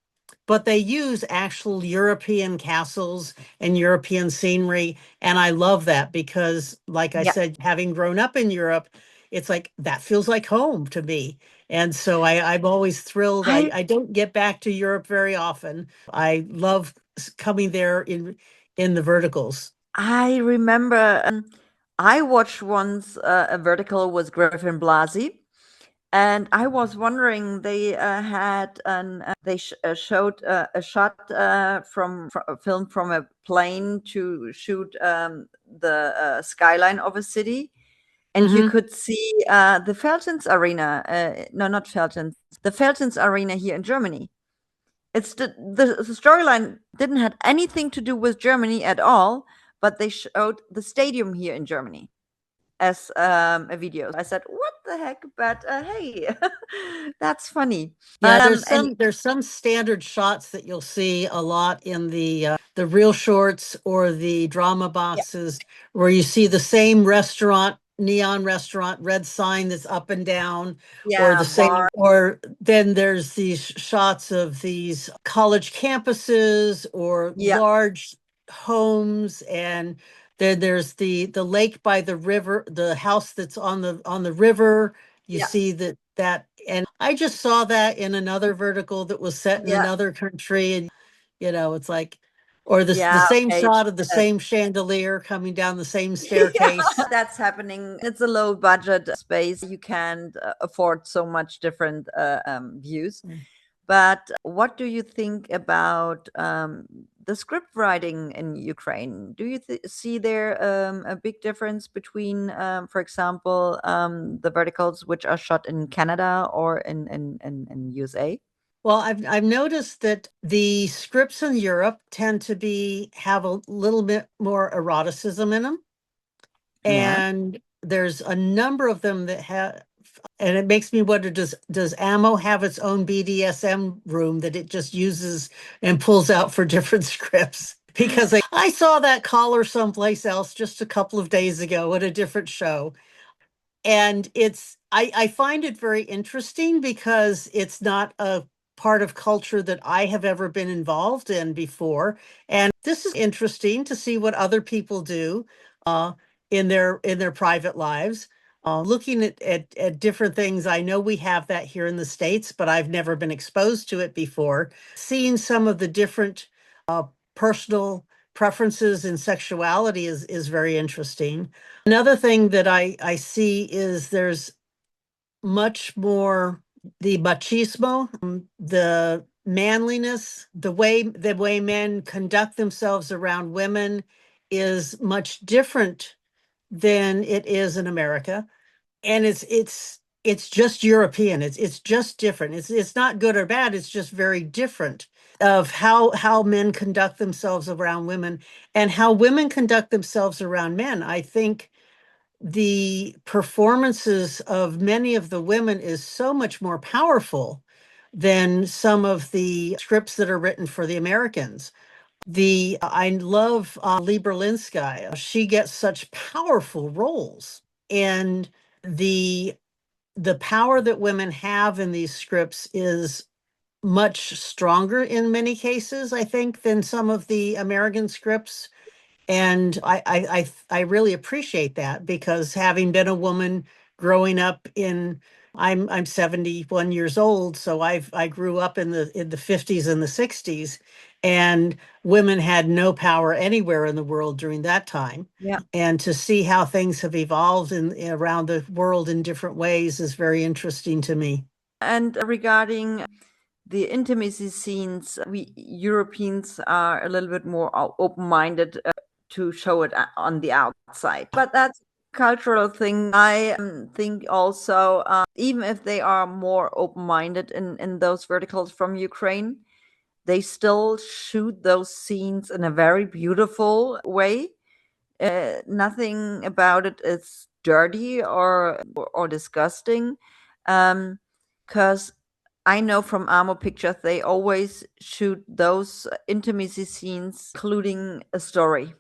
but they use actual European castles and European scenery. And I love that because, like I Yeah, said, having grown up in Europe, it's like that feels like home to me. And so I'm always thrilled. I I don't get back to Europe very often. I love coming there in the verticals. I remember I watched once a vertical with Griffin Blasey, and I was wondering they had an they showed a shot from a film from a plane to shoot the skyline of a city, and you Hmm. could see the Feltons Arena. No, not Feltons. The Feltons Arena here in Germany. It's the storyline didn't have anything to do with Germany at all, but they showed the stadium here in Germany as a video. I said, "What the heck?" But hey, that's funny. Yeah, And there's some standard shots that you'll see a lot in the real shorts or the drama yeah, boxes, where you see the same restaurant, neon restaurant, red sign that's up and down, or yeah, the same, bar, or then there's these shots of these college campuses or yeah, large homes, and then there's the lake by the river, the house that's on the river. You yeah, see that, and I just saw that in another vertical that was set in yeah, another country, and it's like, or the yeah. same Okay, shot of the yes. same chandelier coming down the same Yeah, staircase. that's happening. It's a low budget space. You can't afford so much different views. But what do you think about the script writing in Ukraine? Do you see there a big difference between, for example, the verticals which are shot in Canada or in USA? Well, I've noticed that the scripts in Europe tend to be have a little bit more eroticism in them, Yeah. and there's a number of them that have And it makes me wonder, does Ammo have its own BDSM room that it just uses and pulls out for different scripts? Because I saw that collar someplace else just a couple of days ago at a different show. And I find it very interesting because it's not a part of culture that I have ever been involved in before. And this is interesting to see what other people do uh, in their private lives. Looking at different things, I know we have that here in the States, but I've never been exposed to it before. Seeing some of the different personal preferences in sexuality is very interesting. Another thing that I see is there's much more the machismo, the manliness, the way men conduct themselves around women is much different than it is in America. And it's just European. It's just different. It's not good or bad. It's just very different of how men conduct themselves around women and how women conduct themselves around men. I think the performances of many of the women is so much more powerful than some of the scripts that are written for the Americans. The I love Lee Berlinski. She gets such powerful roles, and the the power that women have in these scripts is much stronger in many cases, I think, than some of the American scripts. And I really appreciate that because having been a woman growing up in I'm 71 years old, so I grew up in the 50s and the 60s, and women had no power anywhere in the world during that time. Yeah. And to see how things have evolved around the world in different ways is very interesting to me. And regarding the intimacy scenes, we Europeans are a little bit more open-minded to show it on the outside. But that's a cultural thing. I think also, even if they are more open-minded in those verticals from Ukraine, they still shoot those scenes in a very beautiful way. Nothing about it is dirty or disgusting. Because I know from Amo Pictures they always shoot those intimacy scenes, including a story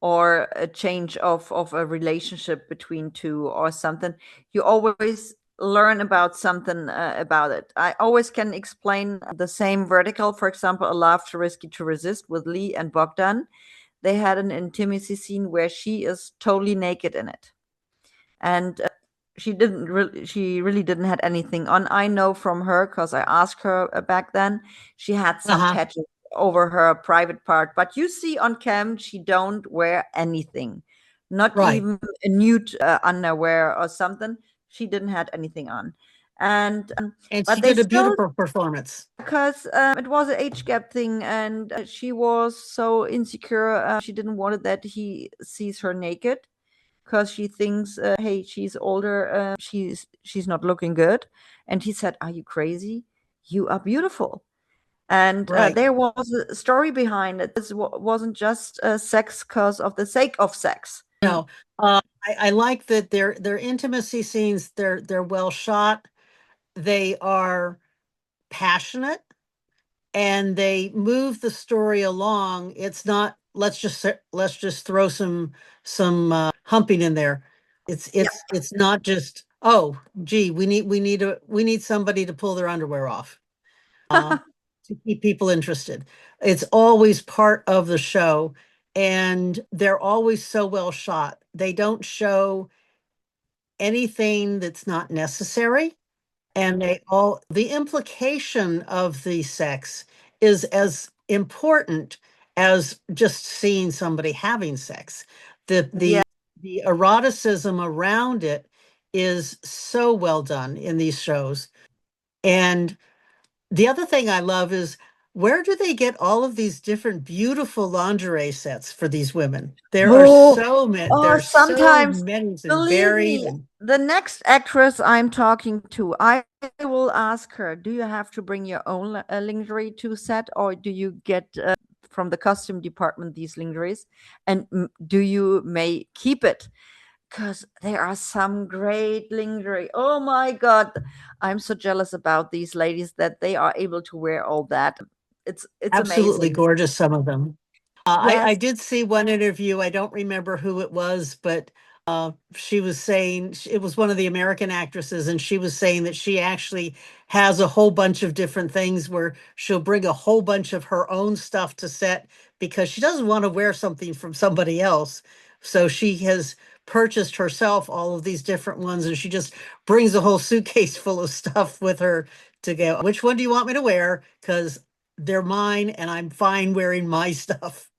or a change of a relationship between two or something. You always learn about something about it. I always can explain the same vertical. For example, A Love Too Risky to Resist with Lee and Bogdan. They had an intimacy scene where she is totally naked in it, and she really didn't had anything on. I know from her because I asked her back then. She had some Uh-huh. tattoos over her private part, but you see on cam she don't wear anything, not Right. even a nude underwear or something. She didn't had anything on, and And but she they did a still, beautiful performance. because it was an age gap thing, and she was so insecure. She didn't want it that he sees her naked because she thinks, hey, she's older, she's not looking good. And he said, "Are you crazy? You are beautiful." And Right. there was a story behind it. This wasn't just sex because of the sake of sex. No, I like that their intimacy scenes, they're well shot. They are passionate and they move the story along. It's not let's just throw some humping in there. Yeah. It's not just, oh, gee, we need somebody to pull their underwear off uh, to keep people interested. It's always part of the show, and they're always so well shot. They don't show anything that's not necessary, and the implication of the sex is as important as just seeing somebody having sex. The Yeah. the the eroticism around it is so well done in these shows. And the other thing I love is, where do they get all of these different beautiful lingerie sets for these women? There are Oh, so many, oh, there's so sometimes, many and believe varied me, and the next actress I'm talking to, I will ask her, do you have to bring your own lingerie to set, or do you get from the costume department these lingeries? And do you may keep it? because there are some great lingerie. Oh my God. I'm so jealous about these ladies that they are able to wear all that. It's Absolutely amazing. gorgeous, some of them. I Yes. did see one interview. I don't remember who it was, but she was saying it was one of the American actresses, and she was saying that she actually has a whole bunch of different things where she'll bring a whole bunch of her own stuff to set because she doesn't want to wear something from somebody else. So she has purchased herself all of these different ones, and she just brings a whole suitcase full of stuff with her to go, which one do you want me to wear? Because they're mine and I'm fine wearing my stuff.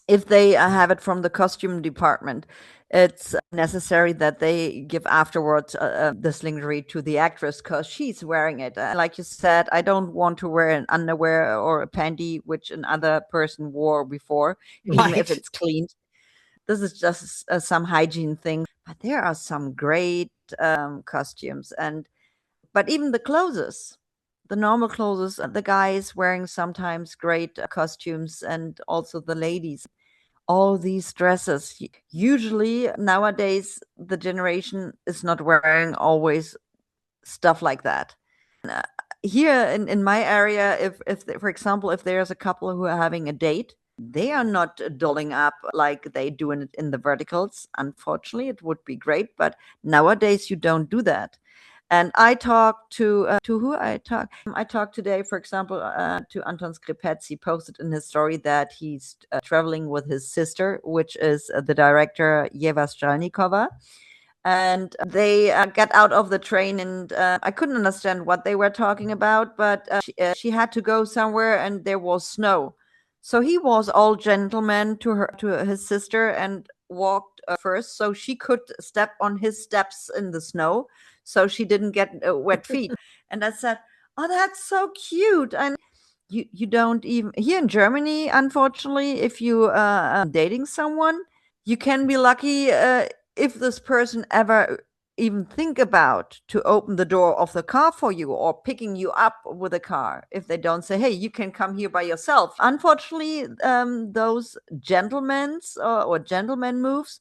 If they have it from the costume department, it's necessary that they give afterwards this lingerie to the actress because she's wearing it. Like you said, I don't want to wear an underwear or a panty which another person wore before, even if Right. it's cleaned. This is just some hygiene thing. But there are some great costumes, and but even the clothes, the normal clothes, the guys wearing sometimes great costumes, and also the ladies all these dresses. Usually nowadays, the generation is not wearing always stuff like that. Uh, Here in my area, for example, if there's a couple who are having a date, they are not dolling up like they do in the verticals. Unfortunately, it would be great, but nowadays you don't do that. And I talked to who I talked. I talked today, for example, to Anton Skripets. He posted in his story that he's traveling with his sister, which is the director Yeva Strelnikova, and they got out of the train, and I couldn't understand what they were talking about, but she had to go somewhere and there was snow, so he was all gentleman to his sister and walked first so she could step on his steps in the snow so she didn't get wet feet. And I said, oh, that's so cute. And you don't even here in Germany, unfortunately, if you dating someone, you can be lucky if this person ever even think about to open the door of the car for you or picking you up with a car. If they don't say, hey, you can come here by yourself. Unfortunately, those gentlemen's or gentleman moves,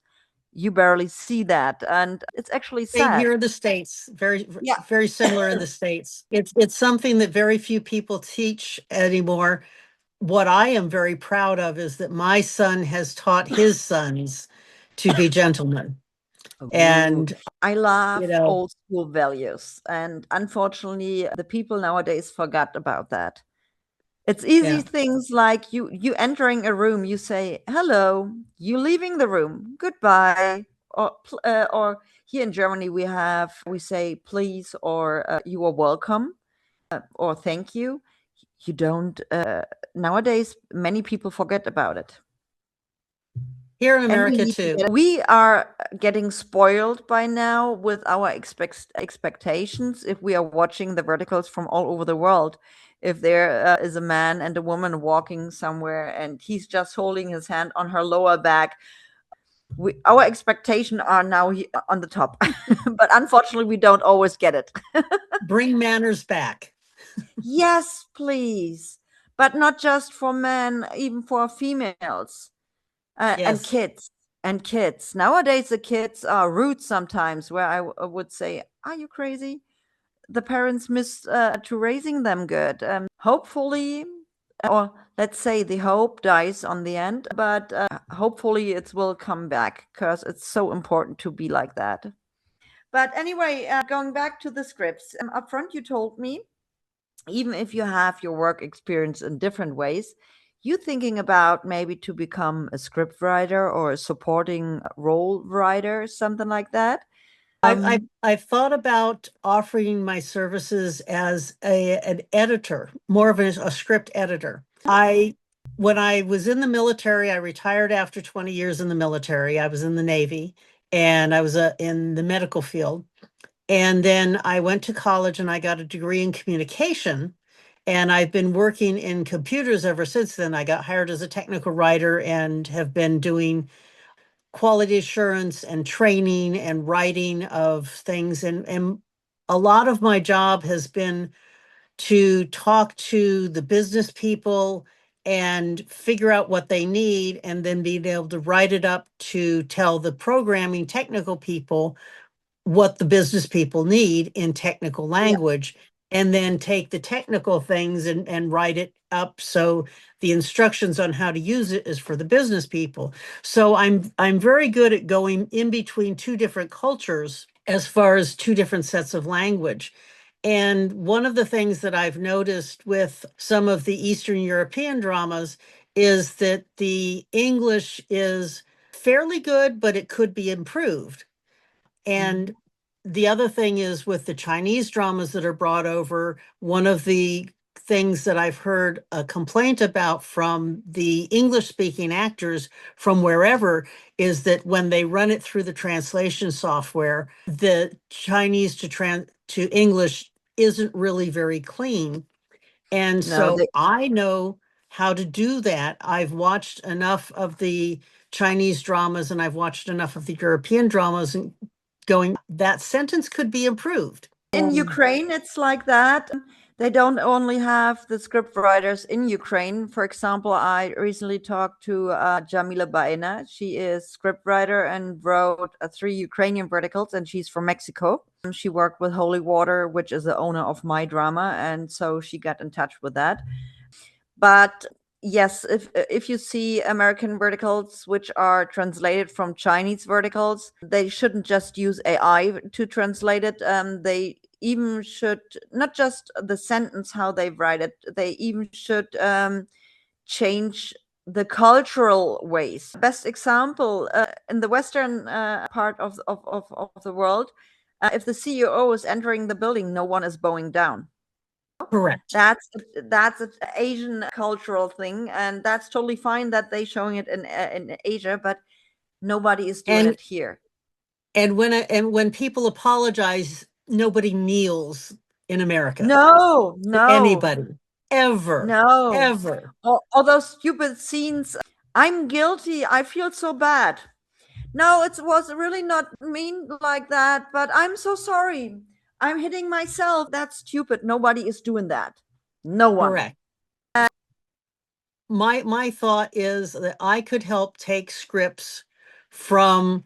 you barely see that, and it's actually Same sad. here in the States, very, Yeah. very similar in the States. It's something that very few people teach anymore. What I am very proud of is that my son has taught his sons to be gentlemen. Ooh, And, I you love know, old school values, and unfortunately, the people nowadays forgot about that. It's easy yeah. things like you entering a room, you say hello, you leaving the room, goodbye, or here in Germany we say please or you are welcome or thank you. You don't nowadays many people forget about it. Here in And we America need to too. we are getting spoiled by now with our expectations if we are watching the verticals from all over the world. If there is a man and a woman walking somewhere and he's just holding his hand on her lower back, our expectations are now on the top. But unfortunately, we don't always get it. Bring manners back. Yes, please. But not just for men, even for females. And Yes. kids nowadays, the kids are rude sometimes where would say, are you crazy? The parents miss to raising them good. Hopefully, or let's say the hope dies on the end, but hopefully it will come back because it's so important to be like that. But anyway, going back to the scripts, up front you told me even if you have your work experience in different ways, you thinking about maybe to become a script writer or a supporting role writer, something like that. I've thought about offering my services as an editor, more of a script editor. When I was in the military, I retired after 20 years in the military. I was in the Navy and I was in the medical field. And then I went to college and I got a degree in communication. And I've been working in computers ever since then. I got hired as a technical writer and have been doing quality assurance and training and writing of things. And a lot of my job has been to talk to the business people and figure out what they need, and then being able to write it up to tell the programming technical people what the business people need in technical Yeah. language, and then take the technical things and write it up so the instructions on how to use it is for the business people. So I'm very good at going in between two different cultures as far as two different sets of language. And one of the things that I've noticed with some of the Eastern European dramas is that the English is fairly good, but it could be improved. And Mhm. the other thing is with the Chinese dramas that are brought over, one of the things that I've heard a complaint about from the English speaking actors from wherever is that when they run it through the translation software, the Chinese to English isn't really very clean. And No, so I know how to do that. I've watched enough of the Chinese dramas and I've watched enough of the European dramas and going, that sentence could be improved. in Ukraine, it's like that. They don't only have the script writers in Ukraine. For example, I recently talked to Jamila Baena. She is script writer and wrote three Ukrainian verticals, and she's from Mexico. She worked with Holy Water, which is the owner of my drama, and so she got in touch with that. But yes, if you see American verticals which are translated from Chinese verticals, they shouldn't just use AI to translate it. They even should not just the sentence how they write it. They even should change the cultural ways. Best example in the Western part of the world, if the CEO is entering the building, no one is bowing down. Correct. That's an Asian cultural thing, and that's totally fine that they showing it in Asia, but nobody is doing And it here. when people apologize, nobody kneels in America No, to no, anybody ever, no. ever. All those stupid scenes. I'm guilty. I feel so bad. No, it was really not mean like that, but I'm so sorry. I'm hitting myself. That's stupid. Nobody is doing that. No one. Correct. My thought is that I could help take scripts from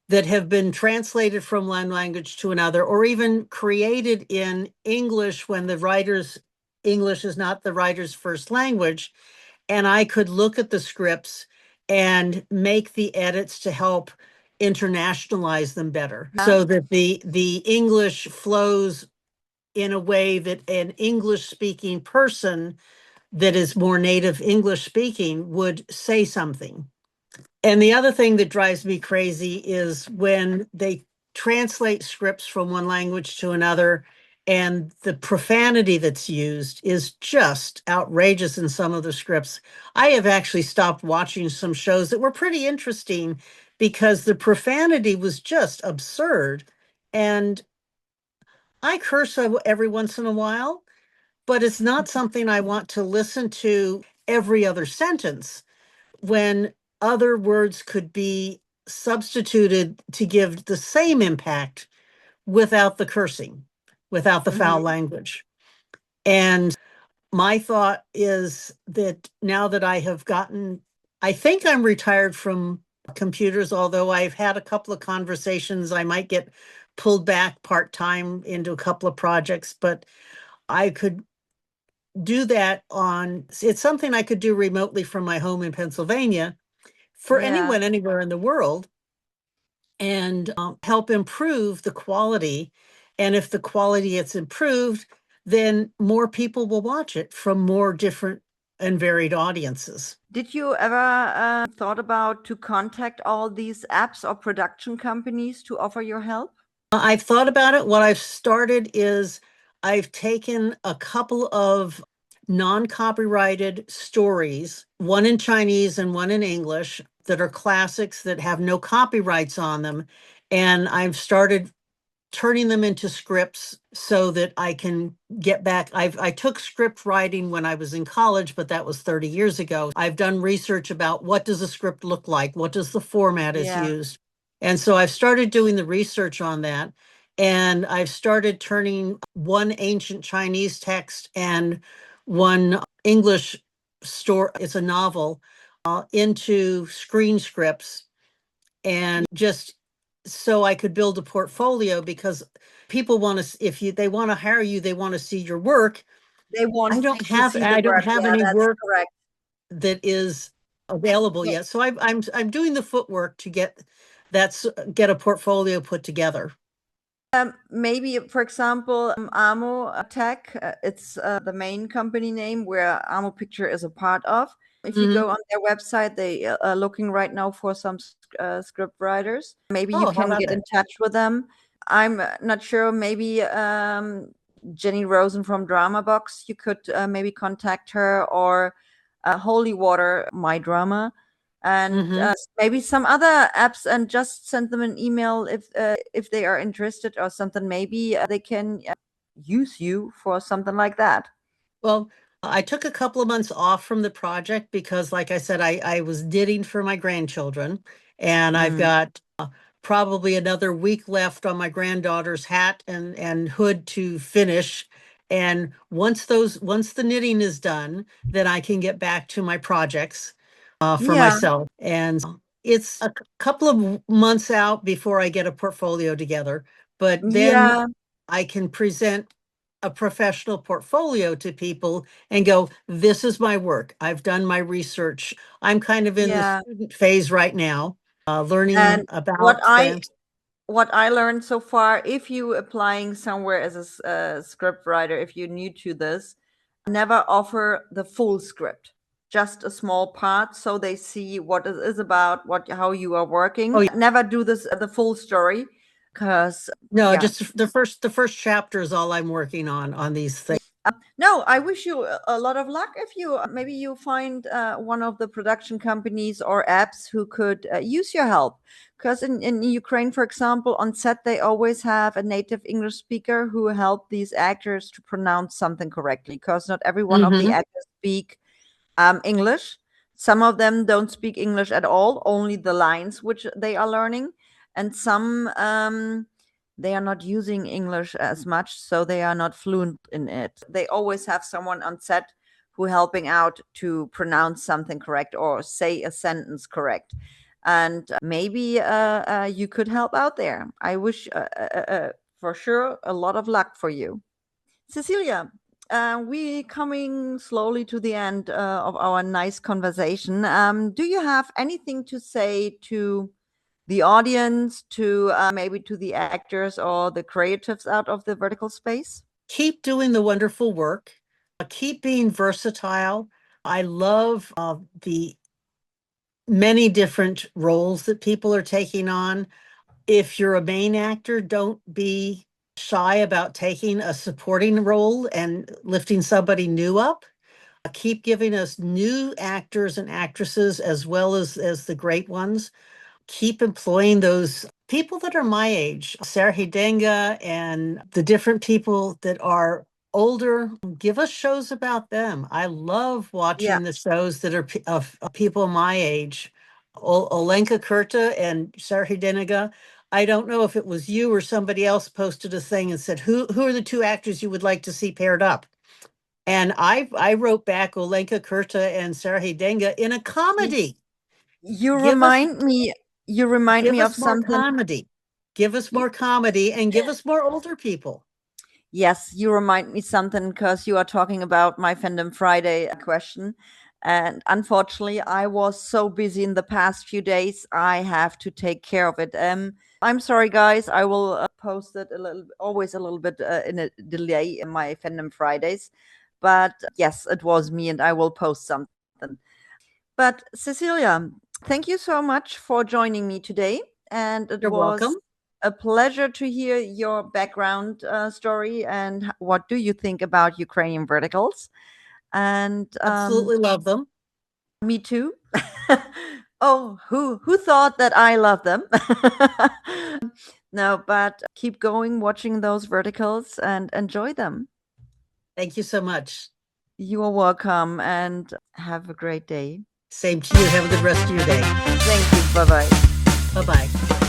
that have been translated from one language to another, or even created in English when the writer's English is not the writer's first language. And I could look at the scripts and make the edits to help internationalize them better, Yeah. so that the English flows in a way that an English speaking person that is more native English speaking would say something. And the other thing that drives me crazy is when they translate scripts from one language to another, and the profanity that's used is just outrageous in some of the scripts. I have actually stopped watching some shows that were pretty interesting because the profanity was just absurd. And I curse every once in a while, but it's not something I want to listen to every other sentence when other words could be substituted to give the same impact without the cursing, without the foul Mhm. language. And my thought is that now that I think I'm retired from computers, although I've had a couple of conversations, I might get pulled back part time into a couple of projects, but I could do that it's something I could do remotely from my home in Pennsylvania for Yeah. anyone anywhere in the world, and help improve the quality. And if the quality gets improved, then more people will watch it from more different and varied audiences. Did you ever thought about to contact all these apps or production companies to offer your help? I've thought about it. What I've started is I've taken a couple of non-copyrighted stories, one in Chinese and one in English, that are classics that have no copyrights on them. And I've started turning them into scripts so that I can get back. I took script writing when I was in college, but that was 30 years ago. I've done research about what does a script look like? What does the format is Yeah. used? And so I've started doing the research on that. And I've started turning one ancient Chinese text and one English store, it's a novel, into screen scripts, and just so I could build a portfolio, because people want to, they want to hire you, they want to see your work. They want to see the I don't work. have Yeah, any that's work correct. that is available yet. So I'm doing the footwork to get a portfolio put together. Maybe, for example, Amo Tech, it's the main company name where Amo Picture is a part of. If you Mhm. go on their website, they are looking right now for some script writers. Maybe you Oh, how can about get in that? touch with them. I'm not sure. Maybe Jenny Rosen from Drama Box, you could maybe contact her, or Holy Water, My Drama, and Mhm. maybe some other apps, and just send them an email if they are interested or something. Maybe they can use you for something like that. Well, I took a couple of months off from the project because, like I said, I was knitting for my grandchildren, and I've Mm. got probably another week left on my granddaughter's hat and hood to finish. And once the knitting is done, then I can get back to my projects for Yeah, myself. And it's a couple of months out before I get a portfolio together, but then yeah, I can present a professional portfolio to people and go, this is my work. I've done my research. I'm kind of in the yeah. student phase right now, learning And what about I things. what I learned so far, if you applying somewhere as a script writer, if you're new to this, never offer the full script, just a small part, so they see what it is about, how you are Oh, working. Never do this the full story, because no, yeah. just the first chapter is all I'm working on these things. No, I wish you a lot of luck. If you maybe you find one of the production companies or apps who could use your help. Because in Ukraine, for example, on set they always have a native English speaker who help these actors to pronounce something correctly. Because not every one of the Hmm. actors speak English. Some of them don't speak English at all, only the lines which they are learning, and some they are not using English as much, so they are not fluent in it. They always have someone on set who helping out to pronounce something correct or say a sentence correct. And maybe you could help out there. I wish for sure a lot of luck for you. Cecilia, we coming slowly to the end of our nice conversation. Do you have anything to say to the audience, to maybe to the actors or the creatives out of the vertical space? Keep doing the wonderful work. Keep being versatile. I love the many different roles that people are taking on. If you're a main actor, don't be shy about taking a supporting role and lifting somebody new up. Keep giving us new actors and actresses as well as the great ones. Keep employing those people that are my age, Sarah Hidenga, and the different people that are older. Give us shows about them. I love Yeah. watching the shows that are of people my age. Olenka Kurta and Sarah Hidenga. I don't know if it was you or somebody else posted a thing and said, who are the two actors you would like to see paired up? And I wrote back Olenka Kurta and Sarah Hidenga in a You, comedy. you Give us remind me. You remind give me of us more something. comedy. Give us You, more comedy and give us more older people. Yes, you remind me something because you are talking about my Fandom Friday question. And unfortunately, I was so busy in the past few days, I have to take care of it. I'm sorry, guys. I will post it always a little bit in a delay in my Fandom Fridays. But yes, it was me, and I will post something. But Cecilia, thank you so much for joining me today. And it You're welcome. was a pleasure to hear your background story and what do you think about Ukrainian verticals. And Absolutely love them. me too. Oh, who thought that I love them? No, but keep going watching those verticals and enjoy them. Thank you so much. You are welcome and have a great day. Same to you. Have a good rest of your day. Thank you. Bye bye. Bye bye.